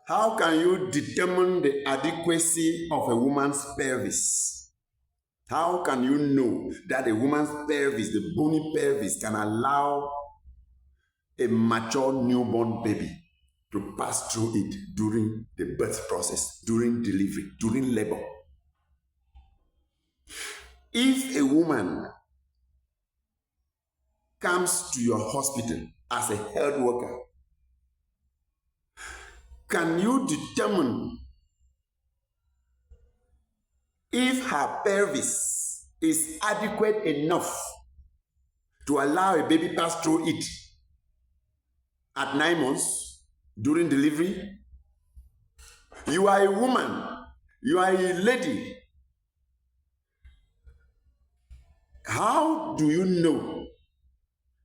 How can you determine the adequacy of a woman's pelvis? How can you know that a woman's pelvis, the bony pelvis, can allow a mature newborn baby to pass through it during the birth process, during delivery, during labor? If a woman comes to your hospital as a health worker, can you determine if her pelvis is adequate enough to allow a baby pass through it at 9 months during delivery? You are a woman, you are a lady. How do you know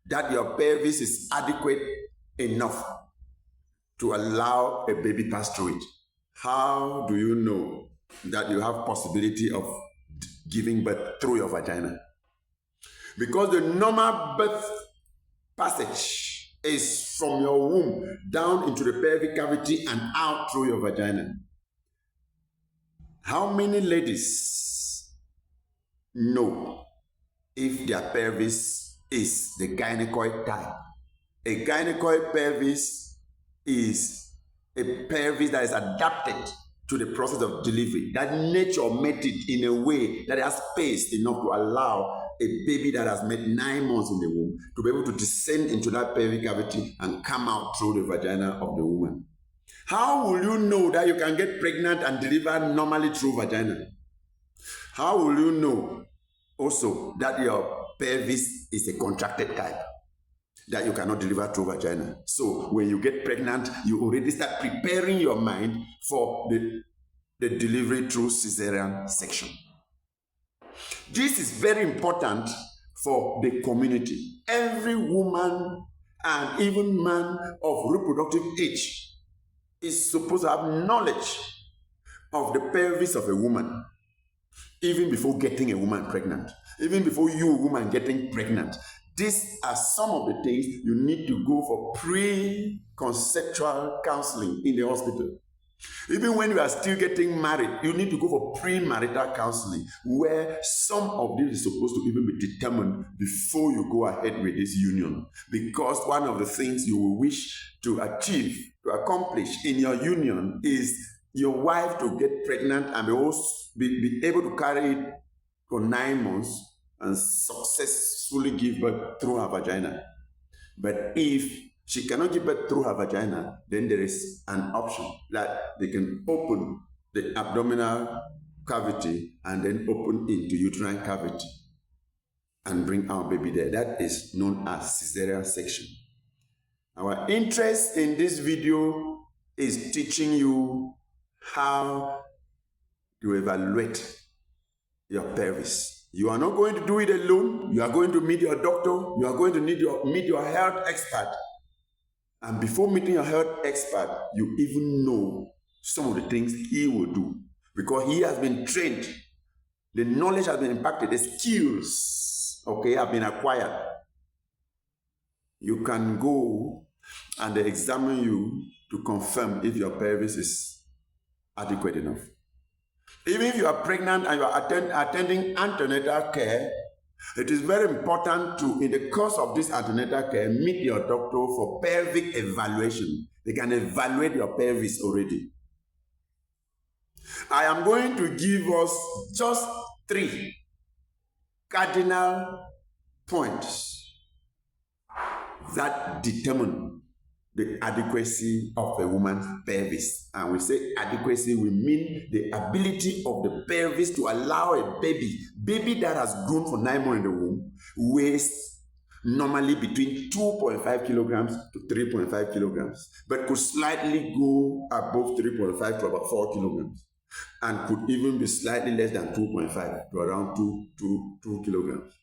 that your pelvis is adequate enough to allow a baby pass through it? How do you know that you have possibility of giving birth through your vagina? Because the normal birth passage is from your womb down into the pelvic cavity and out through your vagina. How many ladies know if their pelvis is the gynecoid type? A gynecoid pelvis is a pelvis that is adapted to the process of delivery, that nature made it in a way that it has space enough to allow a baby that has made 9 months in the womb to be able to descend into that pelvic cavity and come out through the vagina of the woman. How will you know that you can get pregnant and deliver normally through vagina? How will you know also that your pelvis is a contracted type, that you cannot deliver through vagina? So when you get pregnant, you already start preparing your mind for the delivery through cesarean section. This is very important for the community. Every woman and even man of reproductive age is supposed to have knowledge of the pelvis of a woman, even before getting a woman pregnant, even before you, woman, getting pregnant. These are some of the things you need to go for pre-conceptual counseling in the hospital. Even when you are still getting married, you need to go for pre-marital counseling, where some of this is supposed to even be determined before you go ahead with this union. Because one of the things you will wish to achieve, to accomplish in your union is your wife to get pregnant and be able to carry it for 9 months and successfully give birth through her vagina. But if she cannot give birth through her vagina, then there is an option that they can open the abdominal cavity and then open into uterine cavity and bring our baby there. That is known as cesarean section. Our interest in this video is teaching you how to evaluate your pelvis. You are not going to do it alone. You are going to meet your doctor. You are going to meet your health expert. And before meeting your health expert, you even know some of the things he will do, because he has been trained. The knowledge has been impacted. The skills, have been acquired. You can go and they examine you to confirm if your pelvis is adequate enough. Even if you are pregnant and you are attending antenatal care, it is very important to, in the course of this antenatal care, meet your doctor for pelvic evaluation. They can evaluate your pelvis already. I am going to give us just 3 cardinal points that determine the adequacy of a woman's pelvis. And we say adequacy, we mean the ability of the pelvis to allow a baby that has grown for 9 months in the womb, weighs normally between 2.5 kilograms to 3.5 kilograms, but could slightly go above 3.5 to about 4 kilograms, and could even be slightly less than 2.5 to around 2 kilograms.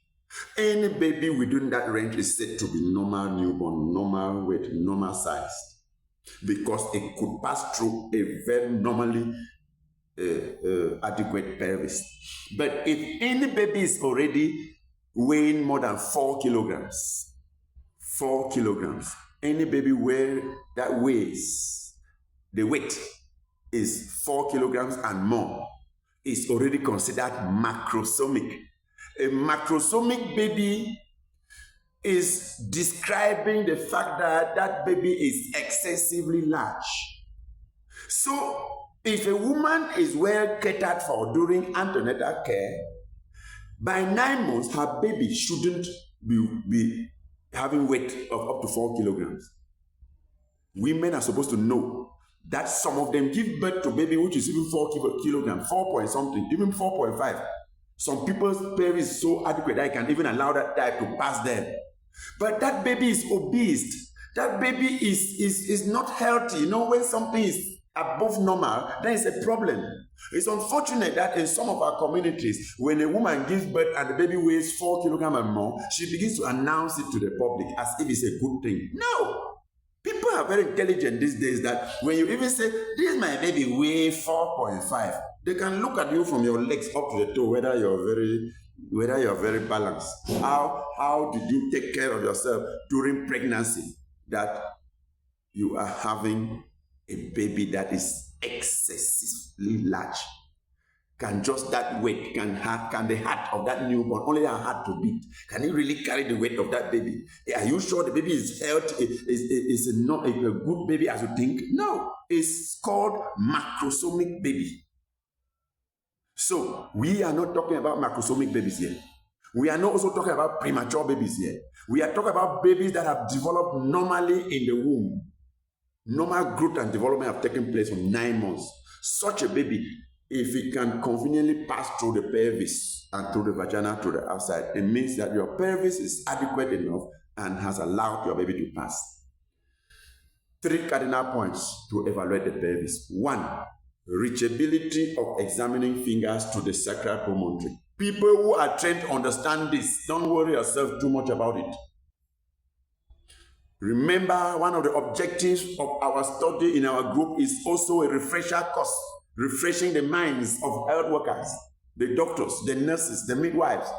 Any baby within that range is said to be normal newborn, normal weight, normal size, because it could pass through a very normally adequate pelvis. But if any baby is already weighing more than 4 kilograms, any baby that weighs the weight is 4 kilograms and more, is already considered macrosomic. A macrosomic baby is describing the fact that that baby is excessively large. So, if a woman is well catered for during antenatal care, by 9 months, her baby shouldn't be having weight of up to 4 kilograms. Women are supposed to know that some of them give birth to baby which is even 4 kilograms, 4 point something, even 4.5. Some people's pelvis is so adequate that I can even allow that type to pass them. But that baby is obese. That baby is not healthy. You know, when something is above normal, then it's a problem. It's unfortunate that in some of our communities, when a woman gives birth and the baby weighs 4 kilograms and more, she begins to announce it to the public as if it's a good thing. No! People are very intelligent these days that when you even say, this is my baby weigh 4.5, they can look at you from your legs up to the toe, whether you're very balanced. How did you take care of yourself during pregnancy that you are having a baby that is excessively large? Can just that weight, can the heart of that newborn, only her heart to beat, can it really carry the weight of that baby? Are you sure the baby is healthy, is not a good baby as you think? No, it's called macrosomic baby. So we are not talking about macrosomic babies here. We are not also talking about premature babies here. We are talking about babies that have developed normally in the womb. Normal growth and development have taken place for 9 months. Such a baby, if it can conveniently pass through the pelvis and through the vagina to the outside, it means that your pelvis is adequate enough and has allowed your baby to pass. 3 cardinal points to evaluate the pelvis. 1, reachability of examining fingers to the sacral promontory. People who are trained to understand this, don't worry yourself too much about it. Remember, one of the objectives of our study in our group is also a refresher course, refreshing the minds of health workers, the doctors, the nurses, the midwives,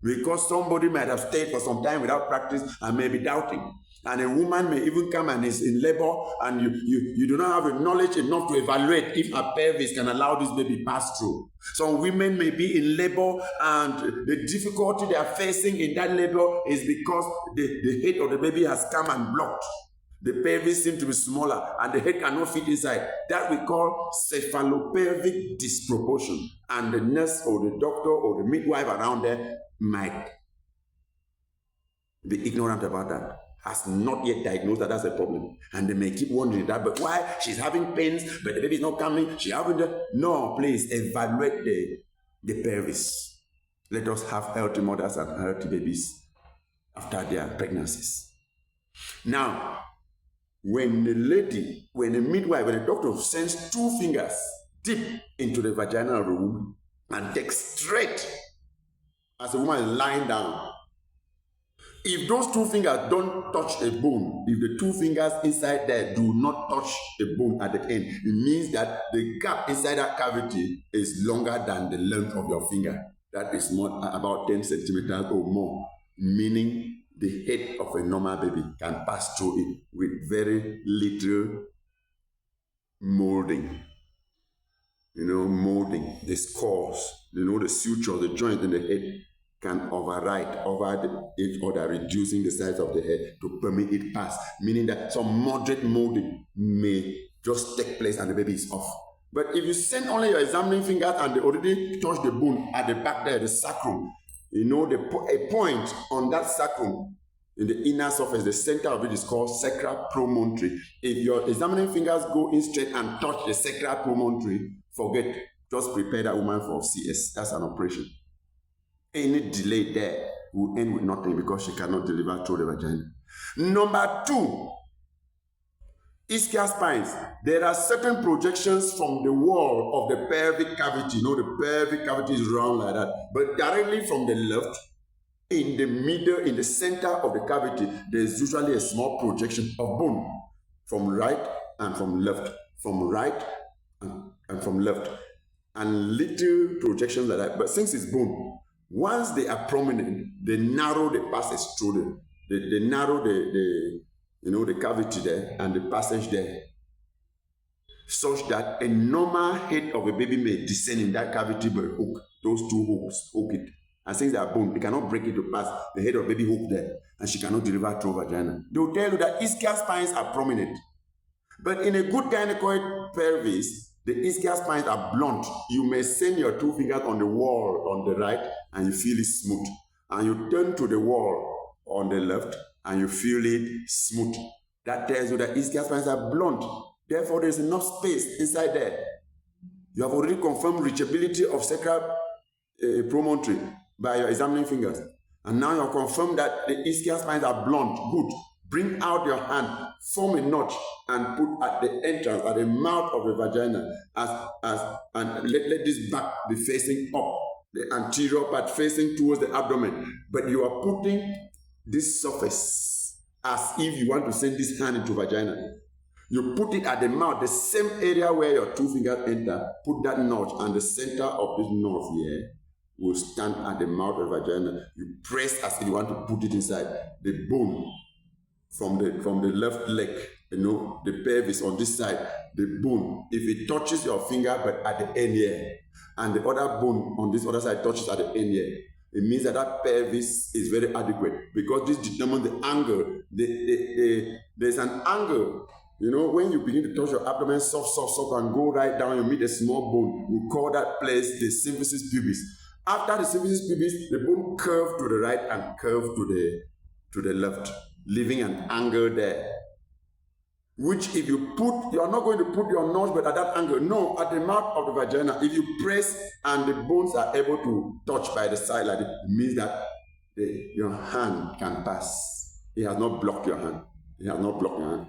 because somebody might have stayed for some time without practice and may be doubting. And a woman may even come and is in labor, and you do not have the knowledge enough to evaluate if her pelvis can allow this baby pass through. Some women may be in labor, and the difficulty they are facing in that labor is because the head of the baby has come and blocked. The pelvis seems to be smaller, and the head cannot fit inside. That we call cephalopelvic disproportion. And the nurse or the doctor or the midwife around there might be ignorant about that, has not yet diagnosed that that's a problem. And they may keep wondering that, but why? She's having pains, but the baby is not coming. She having the... No, please evaluate the pelvis. Let us have healthy mothers and healthy babies after their pregnancies. Now, when the midwife, when the doctor sends 2 fingers deep into the vagina of the woman and takes straight as the woman is lying down, if those 2 fingers don't touch a bone, if the 2 fingers inside there do not touch a bone at the end, it means that the gap inside that cavity is longer than the length of your finger. That is more about 10 centimeters or more, meaning the head of a normal baby can pass through it with very little molding. Molding, the scores, the suture, the joint in the head can override over each other, reducing the size of the head to permit it pass, meaning that some moderate molding may just take place and the baby is off. But if you send only your examining fingers and they already touch the bone at the back there, the sacrum, a point on that sacrum in the inner surface, the center of it is called sacral promontory. If your examining fingers go in straight and touch the sacral promontory, forget, just prepare that woman for CS. That's an operation. Any delay there will end with nothing because she cannot deliver through the vagina. Number 2, ischial spines. There are certain projections from the wall of the pelvic cavity. The pelvic cavity is round like that. But directly from the left, in the middle, in the center of the cavity, there is usually a small projection of bone from right and from left, from right and from left, and little projections like that. But since it's bone, once they are prominent, they narrow the passage through they narrow the cavity there and the passage there. such that a normal head of a baby may descend in that cavity by hook. Those two hooks hook it. And since they are bone, it cannot break it to pass the head of baby hook there, and she cannot deliver through vagina. They will tell you that ischial spines are prominent. But in a good gynecoid pelvis, the ischial spines are blunt. You may send your two fingers on the wall on the right and you feel it smooth. And you turn to the wall on the left and you feel it smooth. That tells you that ischial spines are blunt. Therefore, there is enough space inside there. You have already confirmed reachability of sacral promontory by your examining fingers. And now you have confirmed that the ischial spines are blunt. Good. Bring out your hand, form a notch, and put at the entrance, at the mouth of the vagina, and let this back be facing up, the anterior part facing towards the abdomen. But you are putting this surface as if you want to send this hand into vagina. You put it at the mouth, the same area where your two fingers enter, put that notch, and the center of this notch here will stand at the mouth of the vagina. You press as if you want to put it inside. The bone from the left leg, the pelvis on this side, the bone, if it touches your finger but at the end here, and the other bone on this other side touches at the end here, it means that that pelvis is very adequate, because this determines the angle. There's an angle. When you begin to touch your abdomen, soft, and go right down, you meet a small bone. We call that place the symphysis pubis. After the symphysis pubis, the bone curves to the right and curves to the left, leaving an angle there. Which if you are not going to put your nose but at that angle. No, at the mouth of the vagina, if you press and the bones are able to touch by the side like it means that your hand can pass. It has not blocked your hand. It has not blocked your hand.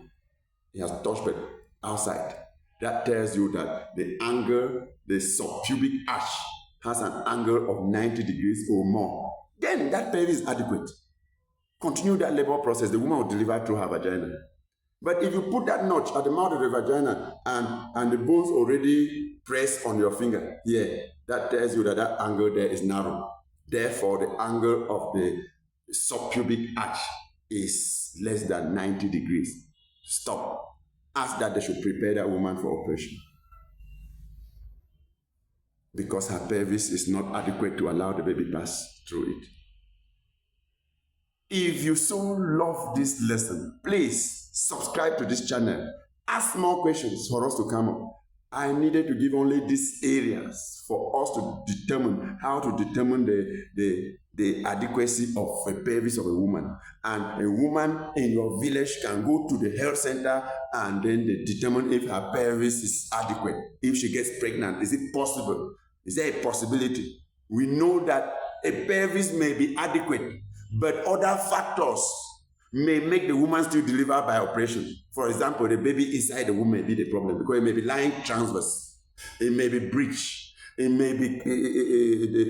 It has touched but outside. That tells you that the angle, the subpubic arch, has an angle of 90 degrees or more. Then that pelvis is adequate. Continue that labor process. The woman will deliver through her vagina. But if you put that notch at the mouth of the vagina and the bones already press on your finger, that tells you that that angle there is narrow. Therefore, the angle of the subpubic arch is less than 90 degrees. Stop. Ask that they should prepare that woman for operation, because her pelvis is not adequate to allow the baby pass through it. If you so love this lesson, please subscribe to this channel. Ask more questions for us to come up. I needed to give only these areas for us to determine how to determine the adequacy of a pelvis of a woman. And a woman in your village can go to the health center and then they determine if her pelvis is adequate. If she gets pregnant, is it possible? Is there a possibility? We know that a pelvis may be adequate, but other factors may make the woman still deliver by operation. For example, the baby inside the womb may be the problem, because it may be lying transverse. It may be breech. It may be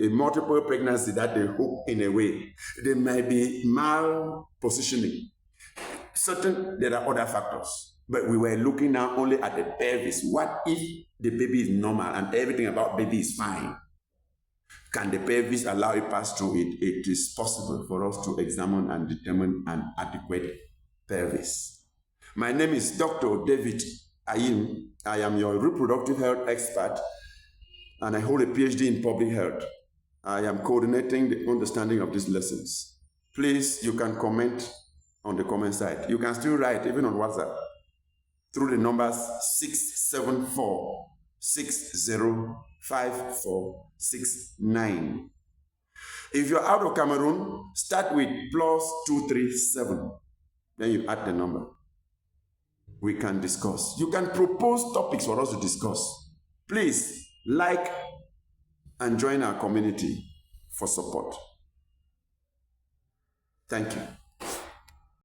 a multiple pregnancy that they hook in a way. There may be malpositioning. There are other factors. But we were looking now only at the pelvis. What if the baby is normal and everything about baby is fine? Can the pelvis allow it pass through it? It is possible for us to examine and determine an adequate pelvis. My name is Dr. David Ayim. I am your reproductive health expert, and I hold a PhD in public health. I am coordinating the understanding of these lessons. Please, you can comment on the comment side. You can still write, even on WhatsApp, through the numbers 674 605469. If you're out of Cameroon, start with +237. Then you add the number. We can discuss. You can propose topics for us to discuss. Please like and join our community for support. Thank you.